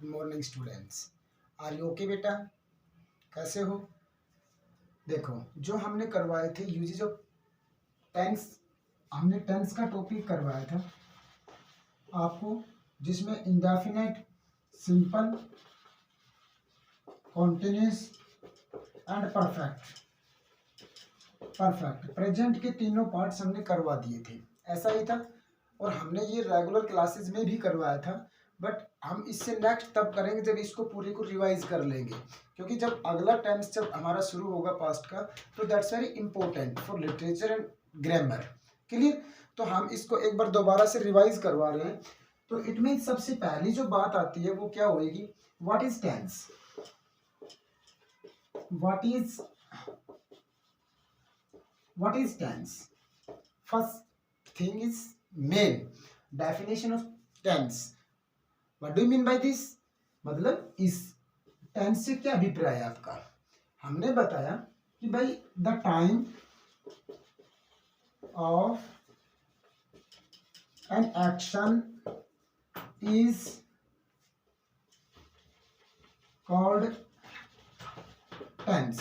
Morning students. Are you okay बेटा? कैसे हो? देखो, जो हमने करवाए थे यूजेज ऑफ टेंस, हमने टेंस का टॉपिक करवाया था आपको, जिसमें indefinite, simple, continuous and perfect present के तीनों पार्ट्स हमने करवा दिए थे। ऐसा ही था, और हमने ये रेगुलर क्लासेस में भी करवाया था, बट हम इससे नेक्स्ट तब करेंगे जब इसको पूरे को रिवाइज कर लेंगे, क्योंकि जब अगला टेंस जब हमारा शुरू होगा पास्ट का, तो that's very important for literature and grammar. Clear? तो हम इसको एक बार दोबारा से रिवाइज करवा रहे हैं। तो इट मीन सबसे पहली जो बात आती है वो क्या होएगी? What is tense? What is tense? First thing is main definition of tense. What do you mean by this? मतलब इस tense से क्या अभिप्राय है आपका? हमने बताया कि भाई the time of an action is called tense.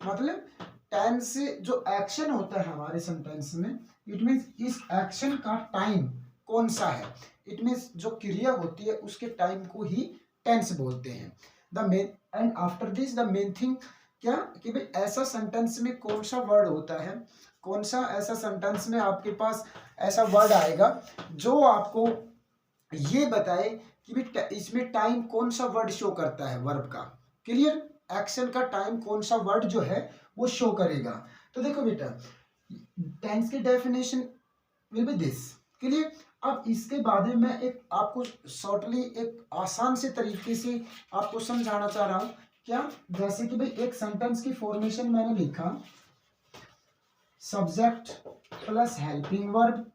मतलब टेंस से जो एक्शन होता है हमारे सेंटेंस में, इट मीन्स इस एक्शन का टाइम कौन सा है, इट मीन्स जो क्रिया होती है उसके टाइम को ही टेंस बोलते हैं। The main and after this the main thing क्या कि भाई ऐसा सेंटेंस में कौन सा वर्ड होता है, कौन सा ऐसा सेंटेंस में आपके पास ऐसा वर्ड आएगा जो आपको ये बताए कि भाई इसमें टाइम कौन सा वर्ड शो करता है, वर्ब का। क्लियर? एक्शन का टाइम कौन सा वर्ड जो है वो शो करेगा। तो देखो बेटा, टेंस की definition will be this. Clear? अब इसके बाद में मैं एक आपको शॉर्टली एक आसान से तरीके से आपको समझाना चाह रहा हूं। क्या? जैसे कि भाई एक सेंटेंस की फॉर्मेशन मैंने लिखा, subject plus helping verb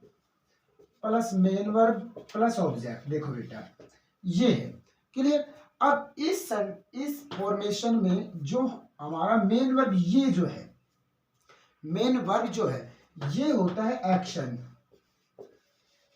plus main verb plus object. देखो बेटा, ये है। क्लियर? अब इस फॉर्मेशन में जो हमारा मेन वर्ब, ये जो है मेन वर्ब जो है ये होता है एक्शन,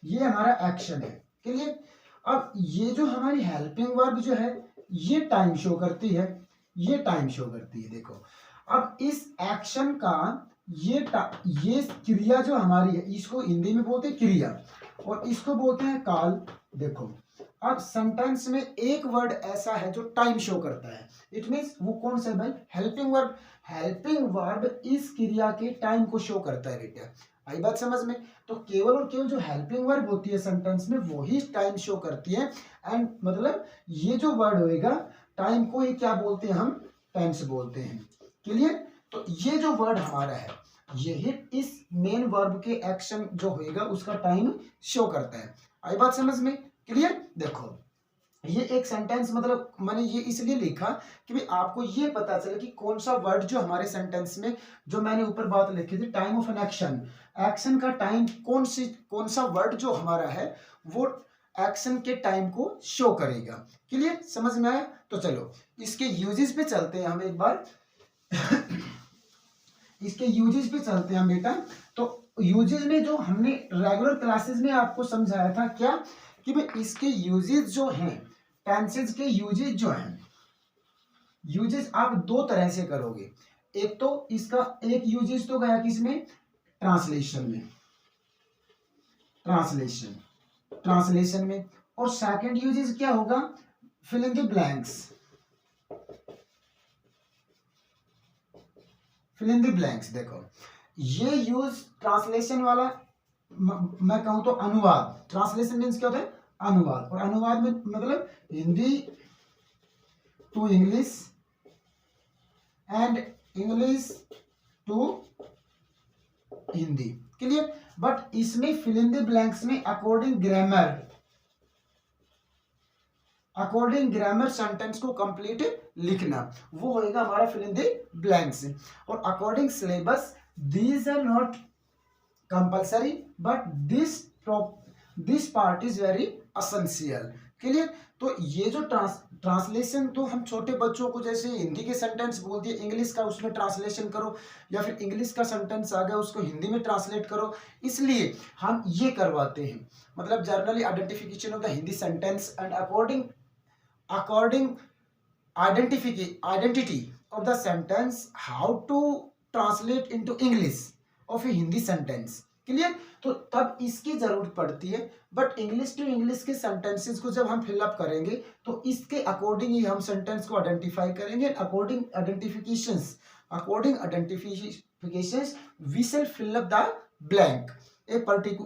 ये हमारा एक्शन है। क्लियर? अब ये जो हमारी हेल्पिंग वर्ब जो है ये टाइम शो करती है, ये टाइम शो करती है। देखो, अब इस एक्शन का ये क्रिया जो हमारी है, इसको हिंदी में बोलते हैं क्रिया और इसको बोलते हैं काल। देखो, अब सेंटेंस में एक वर्ड ऐसा है जो टाइम शो करता है, इट मींस वो कौन सा है भाई? Helping verb. हेल्पिंग वर्ब इस क्रिया के टाइम को शो करता है बेटा। आई बात समझ में? तो केवल और केवल जो हेल्पिंग वर्ब होती है सेंटेंस में वही टाइम शो करती है। एंड मतलब ये जो वर्ड होएगा टाइम को ही क्या बोलते हैं हम? टेंस बोलते हैं। क्लियर? तो ये जो वर्ड हमारा है यही इस मेन वर्ब के एक्शन जो होएगा उसका टाइम शो करता है। आई बात समझ में? क्लियर? देखो, ये एक सेंटेंस मतलब मैंने ये इसलिए लिखा कि भाई आपको ये पता चले कि कौन सा वर्ड जो हमारे सेंटेंस में, जो मैंने ऊपर बात लिखी थी, time of an action, action का टाइम कौन सा वर्ड जो हमारा है वो एक्शन के टाइम को शो करेगा। क्लियर? समझ में आया? तो चलो इसके यूजेस पे चलते हैं हम एक बार इसके यूजेस पे चलते हैं हम बेटा। तो यूजेस में जो हमने रेगुलर क्लासेस में आपको समझाया था क्या कि भाई इसके यूजेस जो हैं, टेंसेस के यूजेस जो हैं, यूजेस आप दो तरह से करोगे। एक तो इसका एक यूजेस तो गया किसमें? ट्रांसलेशन में, ट्रांसलेशन में। और सेकंड यूजेस क्या होगा? Fill in the blanks, fill in the blanks. देखो, ये यूज ट्रांसलेशन वाला मैं कहूं तो अनुवाद। ट्रांसलेशन मीन्स क्या होता है? अनुवाद। और अनुवाद में मतलब Hindi to English and English to Hindi. Clear? But इसमें फिल इन द ब्लैंक्स में अकॉर्डिंग ग्रामर सेंटेंस को कंप्लीट लिखना, वो होएगा हमारा फिल इन द ब्लैंक्स। और according syllabus, these are not compulsory but this part is very essential. Clear? तो ये जो ट्रांसलेशन, तो हम छोटे बच्चों को जैसे हिंदी के सेंटेंस बोल दिए इंग्लिश का उसमें ट्रांसलेशन करो, या फिर इंग्लिश का सेंटेंस आ गया उसको हिंदी में ट्रांसलेट करो, इसलिए हम ये करवाते हैं। मतलब generally identification of the Hindi sentence and according according identity of the sentence, how to translate into English of a Hindi sentence. Clear? तो तब इसकी जरूरत पड़ती है। बट इंग्लिश टू इंग्लिश के सेंटेंसेस को जब हम फिलअप करेंगे तो इसके अकॉर्डिंग ही हम सेंटेंस को आइडेंटिफाई करेंगे। According identifications we shall fill up the blank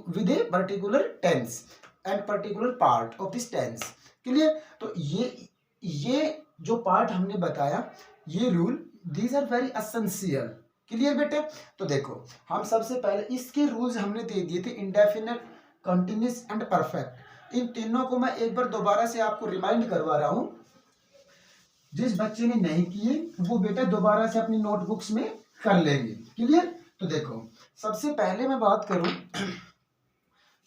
with a particular tense and particular part of this tense. Clear? तो ये जो पार्ट हमने बताया, ये rule, these are very essential. Clear बेटे? तो देखो, हम सबसे पहले इसके रूल्स हमने दे दिए थे, इंडेफिनिट, कंटिन्यूअस एंड परफेक्ट। इन तीनों को मैं एक बार दोबारा से आपको रिमाइंड करवा रहा हूं। जिस बच्चे ने नहीं किए वो बेटा दोबारा से अपनी नोटबुक्स में कर लेंगे। क्लियर? तो देखो, सबसे पहले मैं बात करूं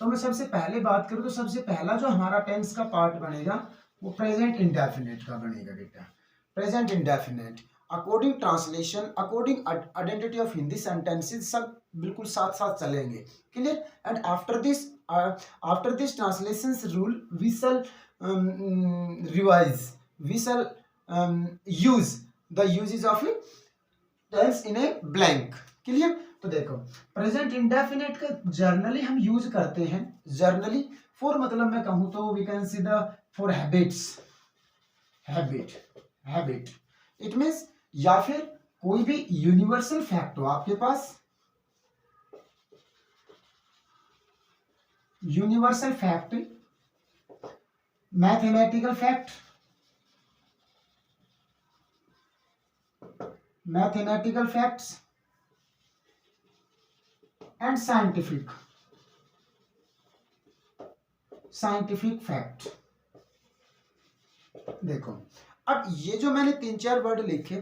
तो सबसे पहला जो हमारा टेंस का पार्ट बनेगा वो प्रेजेंट इंडेफिनिट का बनेगा बेटा। Present indefinite according translation, according identity of Hindi sentences, सब बिल्कुल साथ साथ चलेंगे। Clear? And after this translation rule we shall revise, we shall use the usages of tense in a blank. Clear? तो देखो, प्रेजेंट इंडेफिनिट का जर्नली हम use करते हैं। जर्नली फॉर मतलब मैं कहूं तो we can see the for habit it means, या फिर कोई भी यूनिवर्सल फैक्ट हो आपके पास, universal fact, mathematical facts and scientific fact. देखो, अब ये जो मैंने 3-4 वर्ड लिखे,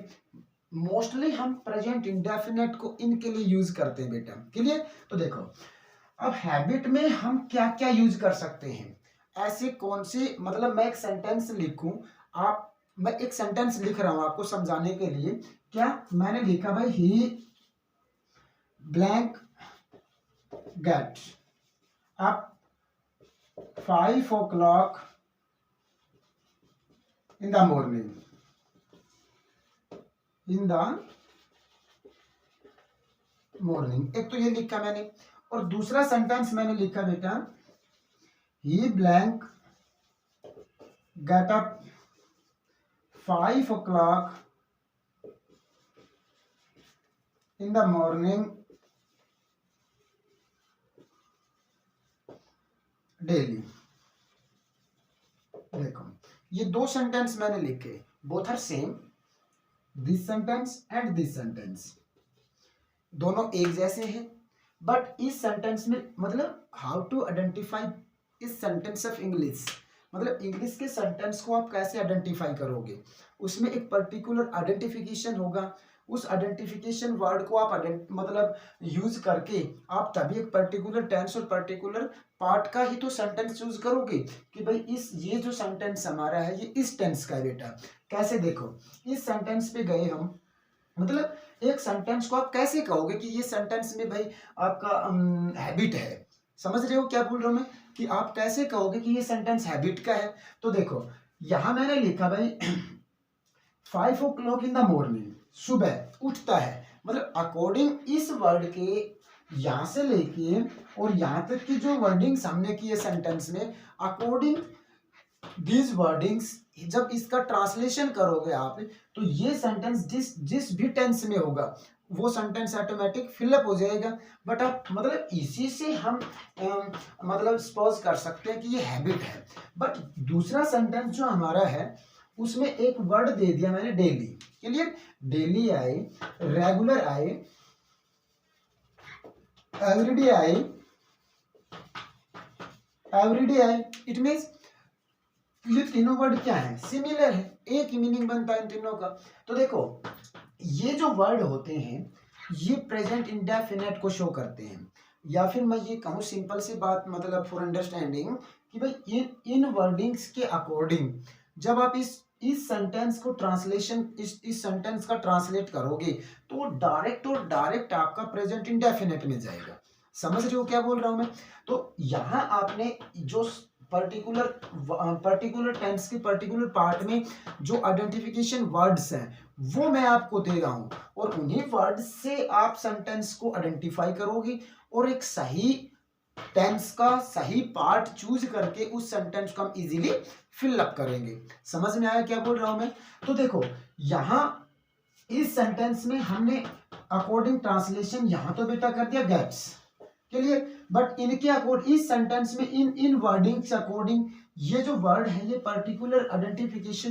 मोस्टली हम प्रेजेंट इंडेफिनिट को इनके लिए यूज करते हैं बेटा। क्लियर? तो देखो, अब हैबिट में हम क्या क्या यूज कर सकते हैं, ऐसे कौन से, मतलब मैं एक सेंटेंस लिखूं, मैं एक सेंटेंस लिख रहा हूं आपको समझाने के लिए। क्या मैंने लिखा भाई, he blank get up 5 o'clock in the morning, एक तो ये लिखा मैंने, और दूसरा सेंटेंस मैंने लिखा बेटा, he blank get up 5 o'clock in the morning daily. देखो, ये दो सेंटेंस मैंने लिखे, both are same, this sentence and this sentence, दोनों एक जैसे हैं। बट इस सेंटेंस में मतलब हाउ टू आइडेंटिफाई इस सेंटेंस ऑफ इंग्लिश, मतलब इंग्लिश के सेंटेंस को आप कैसे आइडेंटिफाई करोगे, उसमें एक पर्टिकुलर आइडेंटिफिकेशन होगा। उस आइडेंटिफिकेशन वर्ड को आप मतलब यूज करके आप तभी एक पर्टिकुलर टेंस और पर्टिकुलर पार्ट का ही तो सेंटेंस यूज करोगे कि भाई ये जो सेंटेंस हमारा है ये इस टेंस का है बेटा। कैसे? देखो, इस सेंटेंस पे गए हम, मतलब एक सेंटेंस को आप कैसे कहोगे कि ये सेंटेंस में भाई आपका हैबिट है। समझ रहे हो क्या बोल रहा हूं मैं, कि आप कैसे कहोगे कि ये सेंटेंस हैबिट का है। तो देखो, यहां मैंने लिखा भाई 5 o'clock इन द मॉर्निंग, सुबह उठता है, मतलब अकॉर्डिंग इस वर्ड के यहां से लेके और यहां तक की जो वर्डिंग्स हमने की है सेंटेंस में, अकॉर्डिंग दीज वर्डिंग्स जब इसका ट्रांसलेशन करोगे आप, तो ये सेंटेंस जिस भी टेंस में होगा वो सेंटेंस ऑटोमेटिक फिलअप हो जाएगा। बट आप मतलब इसी से हम मतलब सपोज कर सकते हैं कि ये हैबिट है। बट दूसरा सेंटेंस जो हमारा है उसमें एक वर्ड दे दिया मैंने, डेली। क्लियर? डेली आए, रेगुलर आए, एवरीडे आए, इट मीन्स ये तीनों वर्ड क्या है, सिमिलर है, एक ही मीनिंग बनता है इन तीनों का। तो देखो, ये जो वर्ड होते हैं ये प्रेजेंट इंडेफिनिट को शो करते हैं, या फिर मैं ये कहूँ सिंपल सी बात, मतलब फॉर अंडरस्टैंडिंग, कि भाई इन वर्डिंग्स के अकॉर्डिंग जब आप इस सेंटेंस को ट्रांसलेशन इस सेंटेंस का ट्रांसलेट करोगे तो डायरेक्ट आपका प्रेजेंट इंडेफिनिट में जाएगा। समझ रहे हो क्या बोल रहा हूं मैं? तो यहां आपने जो पर्टिकुलर टेंस के पर्टिकुलर पार्ट में जो आइडेंटिफिकेशन वर्ड्स हैं वो मैं आपको दे रहा हूं, और उन्हीं वर्ड्स से आप सेंटेंस को आइडेंटिफाई करोगे और एक सही टेंस का सही पार्ट चूज करके उस सेंटेंस को हम इजीली फिल अप करेंगे। समझ में आया क्या बोल रहा हूं मैं? तो देखो यहां इस सेंटेंस में हमने अकॉर्डिंग ट्रांसलेशन यहां तो बेटा कर दिया गेट्स, क्लियर, बट इनके अकॉर्डिंग इस सेंटेंस में इन वर्डिंग से अकॉर्डिंग ये जो वर्ड है ये पर्टिकुलर आइडेंटिफाइड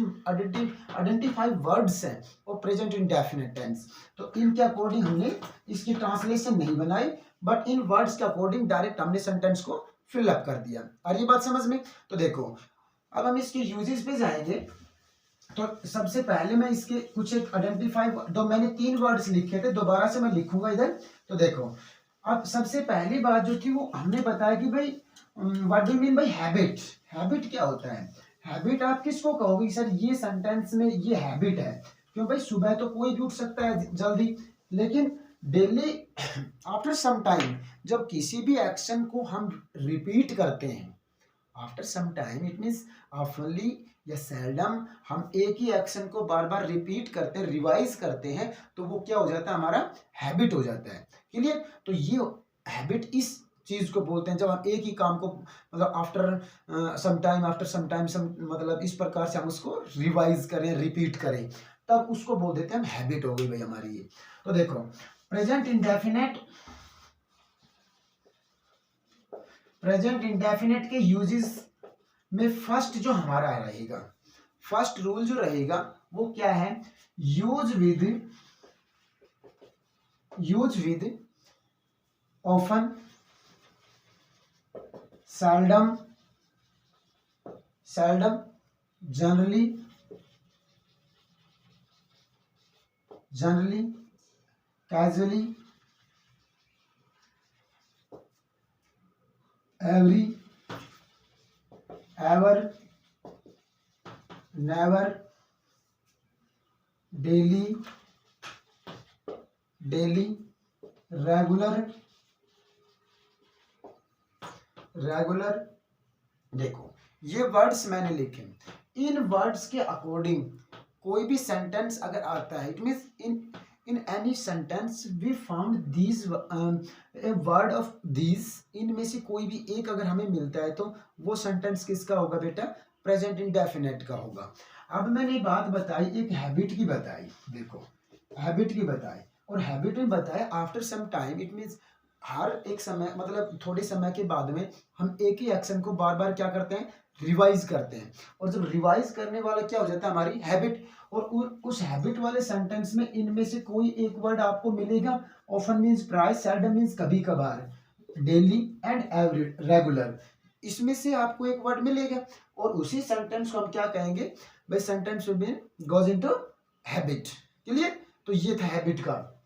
वर्ड्स हैं और प्रेजेंट इंडेफिनिट टेंस, तो इनके अकॉर्डिंग हमने इसकी ट्रांसलेशन नहीं बनाई, बट इन वर्ड्स के अकॉर्डिंग डायरेक्ट हमने सेंटेंस को फिल अप कर दिया। और ये बात समझ में? तो देखो अब हम इसके यूजेस पे जाएंगे। तो सबसे पहले मैं इसके कुछ एक आइडेंटिफाई, तो मैंने 3 वर्ड्स लिखे थे, दोबारा से मैं लिखूंगा इधर। तो देखो अब सबसे पहली बात जो थी वो हमने बताया कि भाई what do mean by habit. Habit क्या होता है? हैबिट आप किसको कहोगे सर ये सेंटेंस में ये हैबिट है, क्यों भाई सुबह तो कोई भी उठ सकता है जल्दी, लेकिन डेली आफ्टर सम टाइम जब किसी भी एक्शन को हम रिपीट करते हैं, after some time it means oftenly या सेल्डम हम एक ही एक्शन को बार बार रिपीट करते हैं, रिवाइज करते हैं, तो वो क्या हो जाता है? हमारा हैबिट हो जाता है। क्लियर? तो ये हैबिट इस चीज को बोलते हैं जब हम एक ही काम को मतलब आफ्टर सम टाइम मतलब इस प्रकार से हम उसको रिवाइज करें, रिपीट करें, तब उसको बोल देते हैं हम हैबिट हो गई भाई हमारी ये। तो देखो प्रेजेंट इंडेफिनेट के यूजेस में फर्स्ट जो हमारा रहेगा, फर्स्ट रूल जो रहेगा वो क्या है? Use with often, seldom, generally, casually, every, ever, never, daily, regular. देखो ये वर्ड्स मैंने लिखे, इन वर्ड्स के अकॉर्डिंग कोई भी सेंटेंस अगर आता है, it means in any sentence we found these word of these, इनमें से कोई भी एक अगर हमें मिलता है तो वो सेंटेंस किसका होगा बेटा? प्रेजेंट इंडेफिनिट का होगा। अब मैंने बात बताई, एक हैबिट की बताई, देखो हैबिट की बताई, और हैबिट में बताया after some time, it means हर एक समय मतलब थोड़े समय के बाद में हम एक ही एक्शन को बार बार क्या करते हैं? रिवाइज करते हैं, और जब रिवाइज करने वाला क्या हो जाता है? हमारी हैबिट। और उस हैबिट वाले सेंटेंस में इनमें से कोई एक वर्ड आपको मिलेगा, ऑफन मीन्स प्राय, सेल्डम मीन्स कभी कभार, डेली एंड एवरी रेगुलर, इसमें से आपको एक वर्ड मिलेगा, और उसी सेंटेंस को हम क्या कहेंगे? भाई sentence goes into habit. Clear? तो ये था हैबिट का।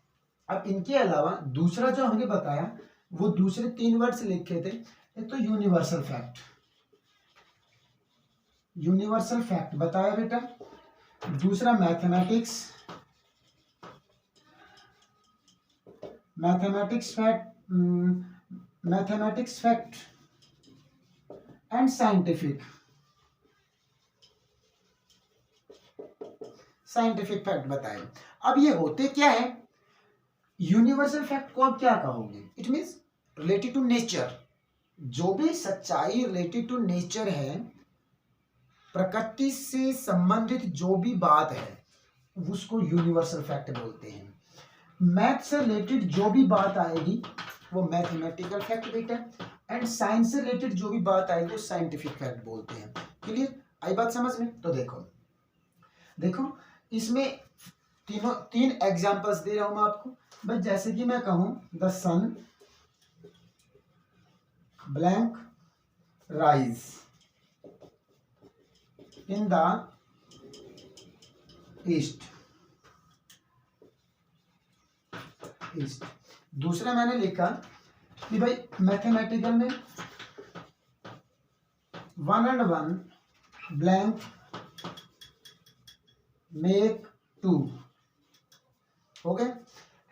अब इनके अलावा दूसरा जो हमने बताया वो दूसरे 3 वर्ड्स लिखे थे, एक तो यूनिवर्सल फैक्ट बताया बेटा, दूसरा mathematics fact and scientific fact बताए। अब ये होते क्या है? यूनिवर्सल फैक्ट को आप क्या कहोगे? It means related to nature, जो भी सच्चाई रिलेटेड टू नेचर है, प्रकृति से संबंधित जो भी बात है उसको यूनिवर्सल फैक्ट बोलते हैं। मैथ से रिलेटेड जो भी बात आएगी वो मैथमेटिकल फैक्ट बेटा, एंड साइंस से रिलेटेड जो भी बात आएगी वो साइंटिफिक फैक्ट बोलते हैं। क्लियर? आई बात समझ में? तो देखो इसमें 3 एग्जांपल्स दे रहा हूं मैं आपको। बस जैसे कि मैं कहूं the sun blank rise in the east. दूसरा मैंने लिखा कि भाई मैथमेटिकल में 1 and 1 ब्लैंक मेक 2 हो गए।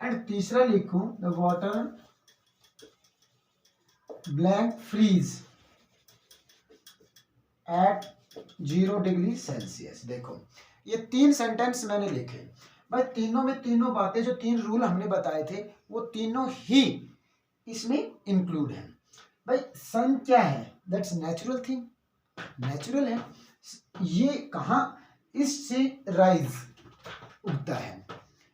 एंड तीसरा लिखूं the water blank freeze at 0 degree Celsius. देखो ये 3 सेंटेंस मैंने लिखे भाई, तीनों में तीनों बातें, जो 3 रूल हमने बताए थे वो तीनों ही इसमें इंक्लूड है। भाई सन क्या है, दैट्स नेचुरल थिंग, नेचुरल है। ये कहाँ, इससे राइज उगता है।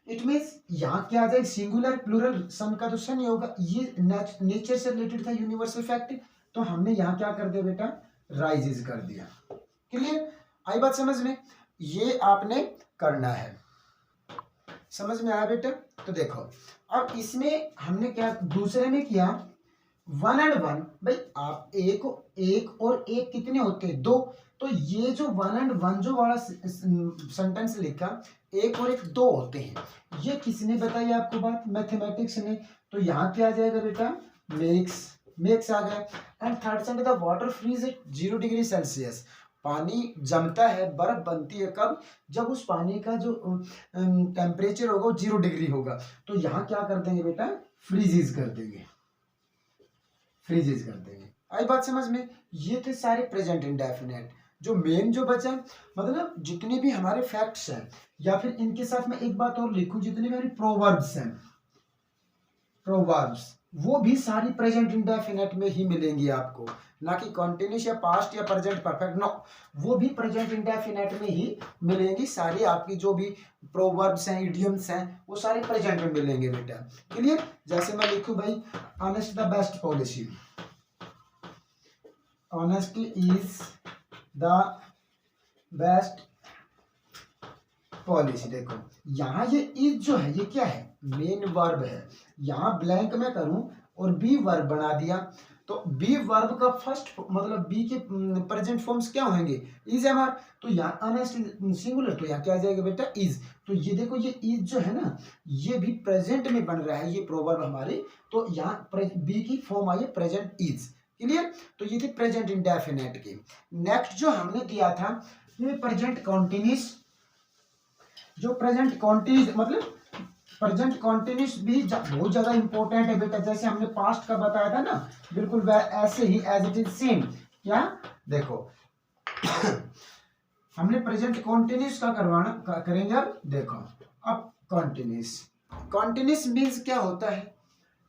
इट मीन्स यहाँ क्या आ जाए, सिंगुलर प्लूरल, सन का तो सन ही होगा, ये नेचर से रिलेटेड था, यूनिवर्सल फैक्ट, तो हमने यहाँ क्या कर दिया बेटा, राइजेज कर दिया। क्लियर, आई बात समझ में, ये आपने करना है, समझ में आया बेटा। तो देखो अब इसमें हमने क्या दूसरे में किया, 1 and 1, भाई आप एक और एक कितने होते हैं, 2, तो ये जो 1 and 1 जो वाला सेंटेंस लिखा, 1 और 1 2 होते हैं, ये किसने बताई आपको बात, मैथमेटिक्स ने। तो यहाँ क्या आ जाएगा बेटा, मेक्स आ गया। And third sentence, the water freeze at 0 degree Celsius, पानी जमता है, बर्फ बनती है कब, जब उस पानी का जो टेम्परेचर होगा वो 0 डिग्री होगा। तो यहाँ क्या कर देंगे बेटा, फ्रीजेज कर देंगे, फ्रीजेज कर देंगे। आई बात समझ में, ये थे सारे प्रेजेंट इंडेफिनेट। जो मेन जो बचा, मतलब जितने भी हमारे फैक्ट्स हैं, या फिर इनके साथ में एक बात और लिखूं, जितने भी हमारे प्रोवर्ब्स हैं, प्रोवर्ब्स वो भी सारी प्रेजेंट इंडेफिनेट में ही मिलेंगी आपको, ना कि कॉन्टिन्यूस या पास्ट या प्रेजेंट परफेक्ट, नो, वो भी प्रेजेंट इंडेफिनेट में ही मिलेंगी सारी। आपकी जो भी प्रोवर्ब्स हैं, इडियम्स हैं, वो सारे प्रेजेंट में मिलेंगे बेटा। क्लियर, जैसे मैं लिखूं भाई, honest the best policy, honesty is the best policy. देखो यहाँ ये इज जो है, ये क्या है, मेन वर्ब है। यहाँ ब्लैंक में करूं और बी वर्ब बना दिया, तो बी वर्ब का फर्स्ट मतलब बी के प्रेजेंट फॉर्म्स क्या होंगे, इज एम आर। तो यहाँ ऑनेस्ट सिंगुलर, तो यहाँ क्या आ जाएगा बेटा, इज। तो ये देखो ये इज जो है ना, ये भी प्रेजेंट में बन रहा है, ये प्रोवर्ब हमारे, तो यहाँ बी की फॉर्म आई है प्रेजेंट इज। क्लियर, तो ये थे प्रेजेंट इंडेफिनेट के। नेक्स्ट जो हमने दिया था, ये प्रेजेंट कॉन्टिन्यूस, जो प्रेजेंट कॉन्टिन्यूस मतलब प्रेजेंट कॉन्टिन्यूस भी बहुत ज्यादा इंपॉर्टेंट है बेटा। जैसे हमने पास्ट का बताया था ना, बिल्कुल ऐसे ही एज इट इज सेम। क्या देखो हमने प्रेजेंट कॉन्टिन्यूस का करवाना करेंगे अब। देखो अब कॉन्टिन्यूस मीन्स क्या होता है,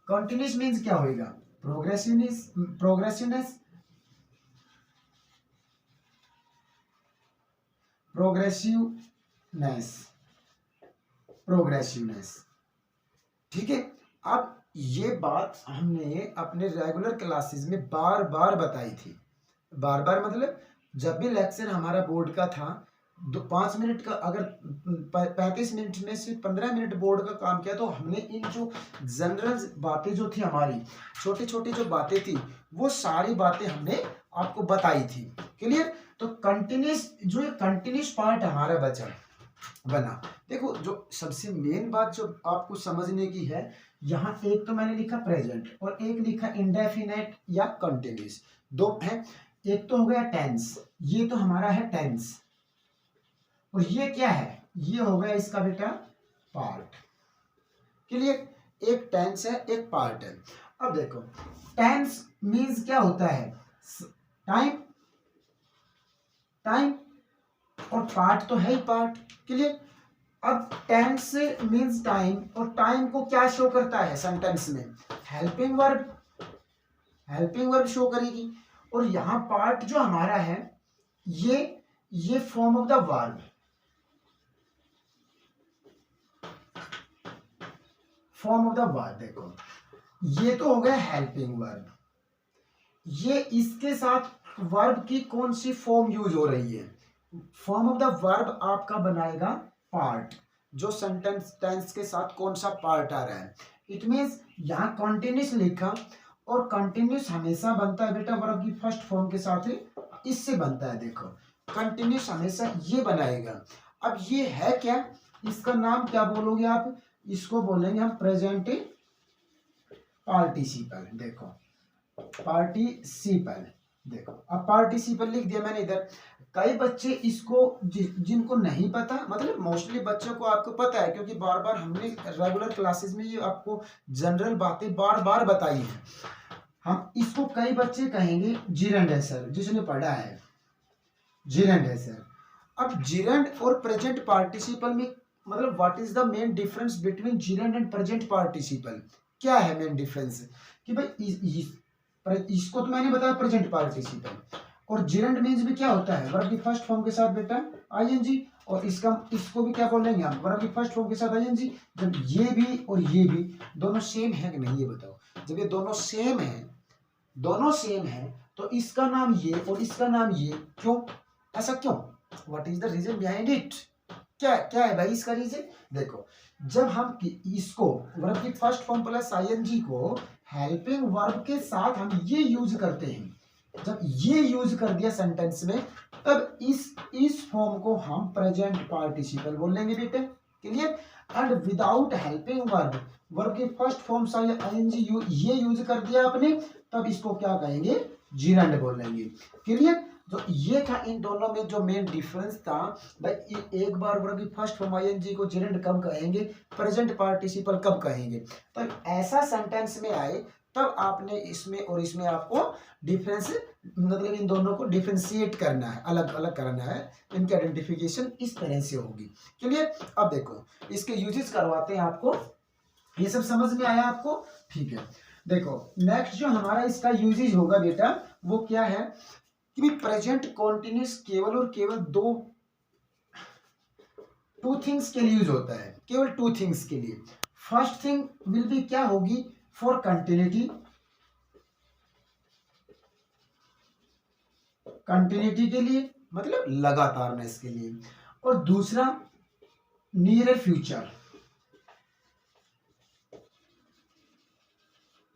कॉन्टिन्यूस मीन्स क्या होगा, प्रोग्रेसिवनेस, प्रोग्रेसिवनेस, प्रोग्रेसिवनेस, प्रोग्रेसिवनेस। ठीक है, अब ये बात हमने अपने रेगुलर क्लासेस में बार बार बताई थी। बार बार मतलब जब भी लेक्चर हमारा बोर्ड का था, 5 मिनट का, अगर 35 मिनट में से 15 मिनट बोर्ड का काम किया, तो हमने इन जो जनरल बातें जो थी हमारी, छोटी छोटी जो बातें थी, वो सारी बातें हमने आपको बताई थी। क्लियर, तो कंटिन्यूस, जो ये कंटिन्यूस पार्ट हमारा बचा बना। देखो जो सबसे मेन बात जो आपको समझने की है, यहाँ एक तो मैंने लिखा प्रेजेंट और एक लिखा इंडेफिनेट या कंटिन्यूस, दो है। एक तो हो गया टेंस, ये तो हमारा है टेंस, और ये क्या है, ये हो गया इसका बेटा पार्ट। क्लियर, एक टेंस है एक पार्ट है। अब देखो टेंस मीन्स क्या होता है, टाइम, टाइम, और पार्ट तो है ही पार्ट। क्लियर, अब टेंस मीन्स टाइम, और टाइम को क्या शो करता है सेंटेंस में, helping verb, helping verb show करेगी। और यहाँ पार्ट जो हमारा है, ये form of the verb, form of the verb. देखो ये तो हो गया हेल्पिंग वर्ब, ये इसके साथ वर्ब की कौन सी फॉर्म यूज हो रही है, फॉर्म ऑफ द वर्ब आपका बनाएगा पार्ट, जो सेंटेंस टेंस के साथ कौन सा पार्ट आ रहा है। इट मीन्स यहाँ कंटिन्यूस लिखा, और कंटिन्यूस हमेशा बनता है बेटा वर्ब की फर्स्ट फॉर्म के साथ ही, इससे बनता है। देखो कंटिन्यूस हमेशा ये बनाएगा। अब ये है क्या, इसका नाम क्या बोलोगे आप, इसको बोलेंगे हम प्रेजेंट पार्टिसिपल। देखो पार्टिसिपल, देखो अब पार्टिसिपल लिख दिया मैंने इधर। कई बच्चे इसको जिनको नहीं पता, मतलब मोस्टली बच्चों को आपको पता है, क्योंकि बार बार हमने रेगुलर क्लासेस में ये आपको जनरल बातें बार बार बताई हैं। हम इसको कई बच्चे कहेंगे जीरेंडर सर, जिसने पढ़ा है, जिरेंड है सर। अब जिरेंड और प्रेजेंट पार्टिसिपल में मतलब what is the main difference between gerund and present participle, क्या है मेन डिफरेंस कि भाई इसको तो मैंने बताया प्रेजेंट पार्टिसिपल, और जिरेंड मीन्स भी क्या होता है वर्ब की फर्स्ट फॉर्म के साथ बेटा आईएनजी, और इसको भी क्या बोलेंगे आप वर्ब की फर्स्ट फॉर्म के साथ आईएनजी। जब ये भी और ये भी दोनों सेम है कि नहीं ये बताओ, जब ये दोनों सेम है, दोनों सेम है तो इसका नाम ये और इसका नाम ये, क्यों ऐसा क्यों, what is the reason behind it, क्या क्या है भाई इसका रीजन। देखो जब हम इसको वर्ब की फर्स्ट फॉर्म प्लस आईएनजी को हेल्पिंग वर्ब के साथ हम ये यूज करते हैं, जब ये यूज कर दिया सेंटेंस में तब इस फॉर्म को हम प्रेजेंट पार्टिसिपल बोल लेंगे बेटे, clear. And without helping verb, verb की फर्स्ट फॉर्म सा आईएनजी ये यूज कर दिया आपने, तब इसको क्या कहेंगे जिरेंड बोलेंगे, क्लियर। तो ये था इन दोनों में जो मेन डिफरेंस था भाई, एक बार वर्ब की फर्स्ट फॉर्म आईएनजी को जिरेंड कब कहेंगे, प्रेजेंट पार्टिसिपल कब कहेंगे, तो ऐसा सेंटेंस में आए तब आपने इसमें और इसमें आपको डिफरेंस मतलब इन दोनों को डिफरेंशिएट करना है, अलग अलग करना है, इनकी आइडेंटिफिकेशन इस तरह से होगी, क्लियर। अब देखो इसके यूजेस करवाते हैं आपको, ये सब समझ में आया आपको, ठीक है। देखो नेक्स्ट जो हमारा इसका यूजेज होगा बेटा वो क्या है कि प्रेजेंट कॉन्टिन्यूस केवल और केवल टू थिंग्स के लिए यूज होता है, केवल टू थिंग्स के लिए। फर्स्ट थिंग विल बी क्या होगी फॉर कंटिन्यूटी, कंटिन्यूटी के लिए मतलब लगातारनेस के लिए, और दूसरा नियर फ्यूचर,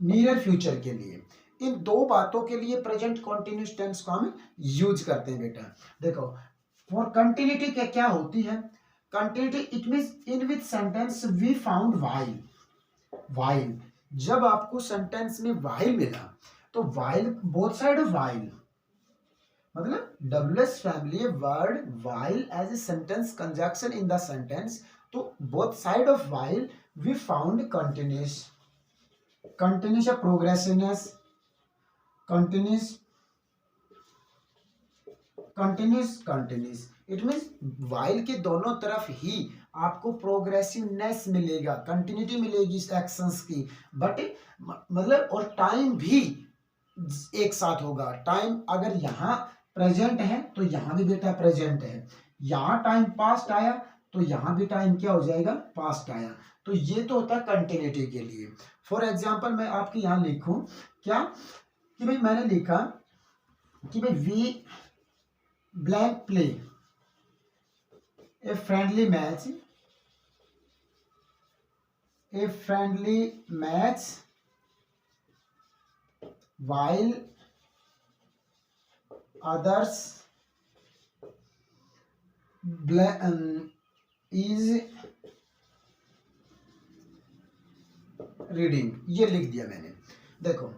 नियर फ्यूचर के लिए। इन दो बातों के लिए प्रेजेंट कॉन्टिन्यूस टेंस को हम यूज करते हैं बेटा। देखो फॉर कंटिन्यूटी क्या होती है, continuity it means in which sentence we found while, while जब आपको सेंटेंस में व्हाइल मिला तो while both side of while मतलब WS family word while as a sentence conjunction in the sentence, तो both side of while we found continuous, continuous या progressiveness, continuous continuous continuous it means while के दोनों तरफ ही आपको progressiveness मिलेगा, continuity मिलेगी इस एक्शंस की, बट मतलब और टाइम भी एक साथ होगा। टाइम अगर यहाँ प्रेजेंट है तो यहाँ भी बेटा प्रेजेंट है, यहाँ टाइम पास्ट आया तो यहाँ भी टाइम क्या हो जाएगा पास्ट आया, तो ये तो होता है कंटिन्यूटी के लिए। फॉर एग्जाम्पल मैं आपके यहाँ लिखूं क्या कि भाई मैंने लिखा कि भाई we blank play a friendly match, a friendly match while others is reading, ये लिख दिया मैंने। देखो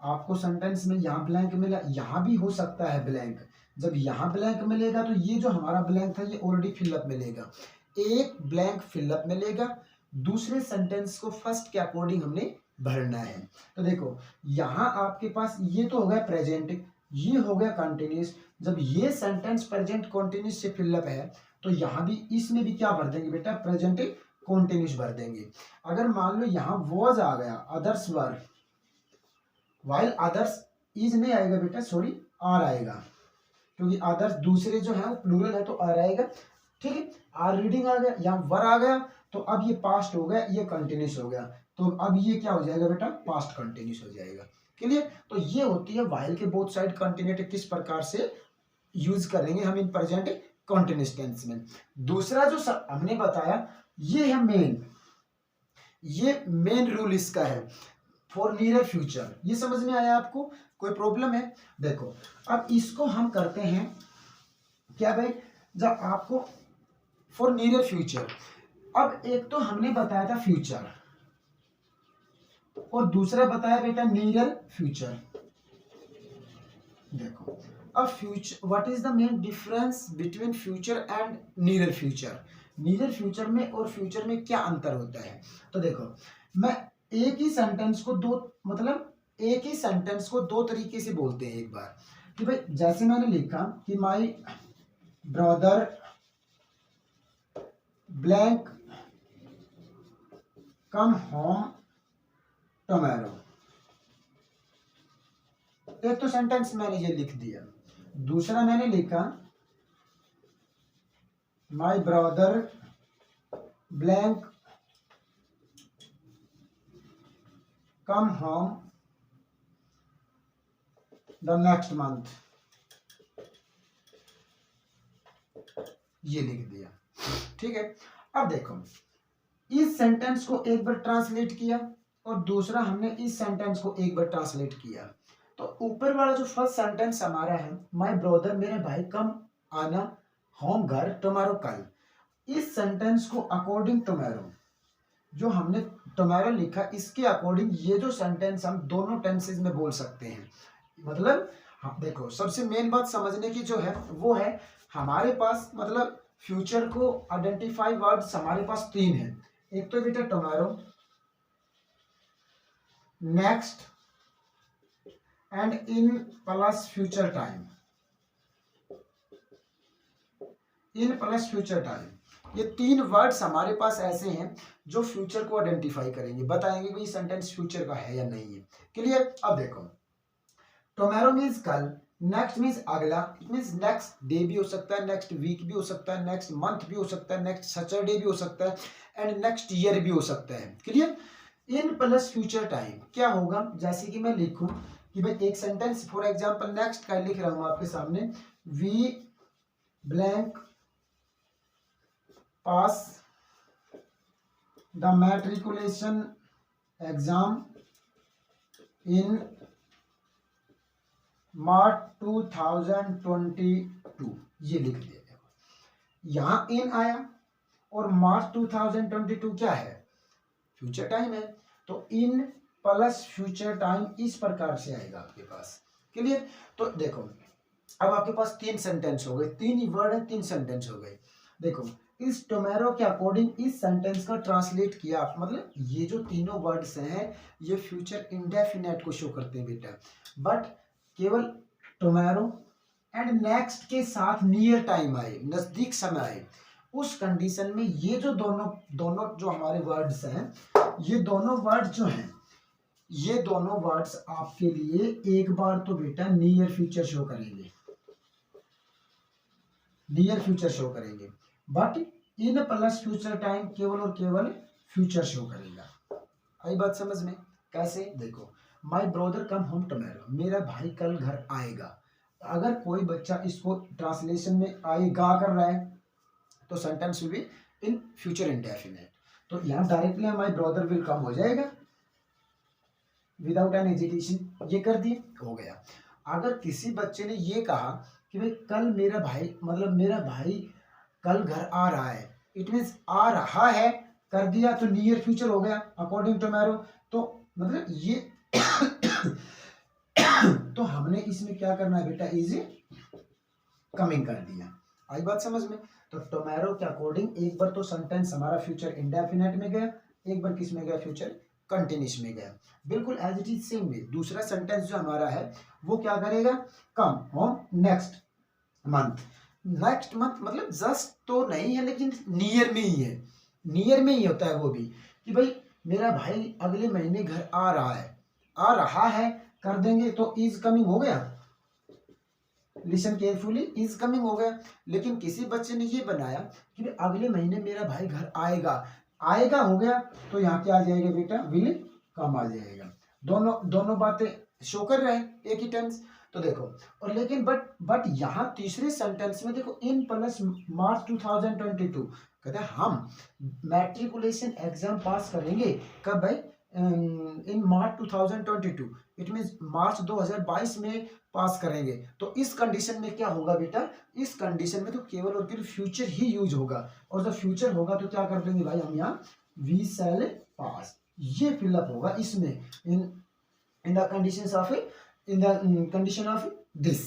आपको सेंटेंस में यहाँ ब्लैंक मिला, यहाँ भी हो सकता है ब्लैंक, जब यहाँ ब्लैंक मिलेगा तो ये जो हमारा ब्लैंक था ये ऑलरेडी फिलअप मिलेगा, एक ब्लैंक फिलअप मिलेगा, दूसरे सेंटेंस को फर्स्ट के अकॉर्डिंग हमने भरना है। तो देखो यहाँ आपके पास ये तो हो गया प्रेजेंट, ये हो गया कंटिन्यूस, जब ये सेंटेंस प्रेजेंट कंटिन्यूस से फिलअप है तो यहाँ भी इसमें भी क्या भर देंगे बेटा प्रेजेंट कंटिन्यूस भर देंगे। अगर मान लो यहाँ वॉज आ गया, others were, while others is नहीं आएगा बेटा सॉरी आर आएगा, क्योंकि अदर्स दूसरे जो है वो प्लूरल है तो आर आएगा, ठीक है। आर रीडिंग आ गया, यहाँ वर आ गया तो अब ये पास्ट हो गया, ये कंटिन्यूस हो गया, तो अब ये क्या हो जाएगा बेटा पास्ट कंटिन्यूस हो जाएगा, क्लियर। तो ये होती है व्हाइल के बोथ साइड कंटिन्यूटी किस प्रकार से यूज करेंगे हम इन प्रेजेंट कंटिन्यूस टेंस में। दूसरा जो हमने बताया ये है मेन, ये मेन रूल इसका है फॉर नियर फ्यूचर, ये समझ में आया आपको, कोई प्रॉब्लम है। देखो अब इसको हम करते हैं क्या भाई, जब आपको फॉर नियर फ्यूचर, अब एक तो हमने बताया था फ्यूचर और दूसरा बताया बेटा नियर फ्यूचर। देखो अब future what is the main difference between future and near future, near future में और फ्यूचर में क्या अंतर होता है। तो देखो मैं एक ही सेंटेंस को दो मतलब एक ही सेंटेंस को दो तरीके से बोलते हैं एक बार कि भाई जैसे मैंने लिखा कि my brother blank come home tomorrow. एक तो सेंटेंस मैंने ये लिख दिया, दूसरा मैंने लिखा my brother blank come home the next month, ये लिख दिया। ठीक है, अब देखो इस सेंटेंस को एक बार ट्रांसलेट किया और दूसरा हमने इस सेंटेंस को एक बार ट्रांसलेट किया। तो ऊपर वाला जो फर्स्ट सेंटेंस हमारा है, माय ब्रदर मेरे भाई कम आना होम घर टुमारो कल, इस सेंटेंस को अकॉर्डिंग टुमारो जो हमने टुमारो लिखा, इसके अकॉर्डिंग ये जो सेंटेंस हम दोनों टेंसेस में बोल सकते हैं। मतलब हाँ देखो, सबसे मेन बात समझने की जो है वो है हमारे पास मतलब फ्यूचर को आइडेंटिफाई वर्ड्स हमारे पास तीन है। एक तो बेटा tomorrow, next and in plus future time, in plus future time, ये तीन वर्ड्स हमारे पास ऐसे हैं जो फ्यूचर को आइडेंटिफाई करेंगे, बताएंगे कि सेंटेंस फ्यूचर का है या नहीं है। क्लियर? अब देखो टुमारो मीन्स कल, नेक्स्ट मीन्स अगला, इट मीन्स नेक्स्ट डे भी हो सकता है, नेक्स्ट वीक भी हो सकता है, नेक्स्ट मंथ भी हो सकता है, नेक्स्ट सैटरडे भी हो सकता है एंड नेक्स्ट ईयर भी हो सकता है। Clear? In plus future time क्या होगा, जैसे कि मैं लिखूं कि भाई एक सेंटेंस फॉर एग्जांपल नेक्स्ट का लिख रहा हूं आपके सामने, we blank pass the matriculation exam in March 2022, ये लिख दिया। यहां इन आया और मार्च 2022 क्या है, फ्यूचर टाइम है, तो इन प्लस फ्यूचर टाइम इस प्रकार से आएगा आपके पास। क्लियर? तो देखो अब आपके पास तीन सेंटेंस हो गए, तीन ही वर्ड है, तीन सेंटेंस हो गए। देखो इस टुमारो के अकॉर्डिंग इस सेंटेंस का ट्रांसलेट किया, मतलब ये जो तीनों वर्ड्स हैं ये फ्यूचर इंडेफिनेट को शो करते हैं बेटा, बट केवल टुमारो एंड नेक्स्ट के साथ नियर टाइम आए, नजदीक समय आए, उस कंडीशन में ये जो दोनों जो हमारे वर्ड्स हैं, ये दोनों वर्ड्स जो हैं, ये दोनों वर्ड्स आपके लिए एक बार तो बेटा नियर फ्यूचर शो करेंगे, नियर फ्यूचर शो करेंगे, but in plus future time केवल और केवल फ्यूचर शो करेगा। आई बात समझ में? कैसे? देखो my brother come home tomorrow, मेरा भाई कल घर आएगा। अगर कोई बच्चा इसको ट्रांसलेशन में आएगा कर रहा है तो sentence will be in future indefinite, तो यहाँ directly my brother will come हो जाएगा विदाउट एन हेजिटेशन, ये कर दिए, हो गया। अगर किसी बच्चे ने ये कहा कि भाई कल मेरा भाई, मतलब मेरा भाई कल घर आ रहा है, इट मीन्स आ रहा है कर दिया तो नियर फ्यूचर हो गया अकॉर्डिंग टुमारो, तो मतलब ये तो हमने इसमें क्या करना है बेटा, इज कमिंग कर दिया। आई बात समझ में? तो टुमारो के अकॉर्डिंग एक बार तो सेंटेंस हमारा फ्यूचर इंडेफिनेट में गया, एक बार किस में गया, फ्यूचर कंटिन्यूस में गया, बिल्कुल as it is same way. दूसरा सेंटेंस जो हमारा है वो क्या करेगा, come home next month, next month मतलब जस्ट तो नहीं है लेकिन नियर में ही है, नियर में ही होता है वो भी, कि भाई मेरा भाई अगले महीने घर आ रहा है, आ रहा है कर देंगे तो इज कमिंग हो गया, लिसन केयरफुली, इज कमिंग हो गया। लेकिन किसी बच्चे ने ये बनाया कि भाई अगले महीने मेरा भाई घर आएगा, आएगा हो गया, तो यहाँ क्या आ जाएगा बेटा, विल कम आ जाएगा। दोनों बातें शो कर रहे हैं एक ही टेंस। तो देखो और लेकिन बट यहाँ तीसरे सेंटेंस में देखो इन प्लस मार्च 2022, कहते हैं हम मैट्रिकुलेशन एग्जाम पास करेंगे कब भाई, इन मार्च 2022, इट मीन्स मार्च 2022 में पास करेंगे। तो इस कंडीशन में क्या होगा बेटा, इस कंडीशन में तो केवल और केवल फ्यूचर ही यूज होगा, और जब फ्यूचर होगा तो क्या कर देंगे भाई हम यहाँ वी शैल पास, ये फिलअप होगा इसमें in the condition of in the condition of this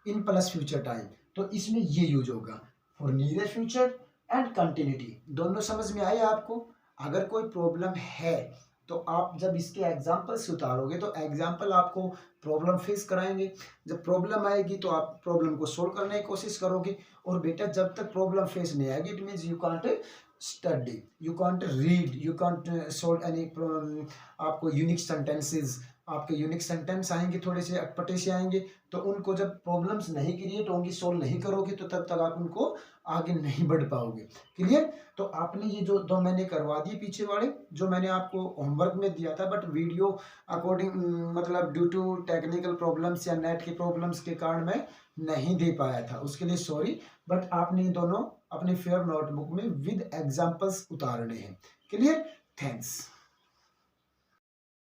in plus future time, तो इसमें ये यूज होगा for near future and continuity. दोनों समझ में आए आपको? अगर कोई प्रॉब्लम है तो आप जब इसके एग्जाम्पल्स उतारोगे तो एग्जाम्पल आपको प्रॉब्लम फेस कराएंगे। जब प्रॉब्लम आएगी तो आप प्रॉब्लम को सोल्व करने की कोशिश करोगे। और बेटा जब तक प्रॉब्लम फेस नहीं आएगी it means you can't study, you can't read, you can't solve any. आपको यूनिक सेंटेंसेस, आपके यूनिक सेंटेंस आएंगे, थोड़े से अटपटे से आएंगे, तो उनको जब प्रॉब्लम्स नहीं क्रिएट होंगी, सोल्व नहीं करोगे, तो तब तक आप उनको आगे नहीं बढ़ पाओगे। क्लियर? तो आपने ये जो दो मैंने करवा दिए पीछे वाले, जो मैंने आपको होमवर्क में दिया था, बट वीडियो अकॉर्डिंग मतलब ड्यू टू टेक्निकल प्रॉब्लम्स या नेट के प्रॉब्लम्स के कारण मैं नहीं दे पाया था, उसके लिए सॉरी। बट आपने ये दोनों अपने फेयर नोटबुक में विद एग्जांपल्स उतारने हैं। क्लियर? थैंक्स।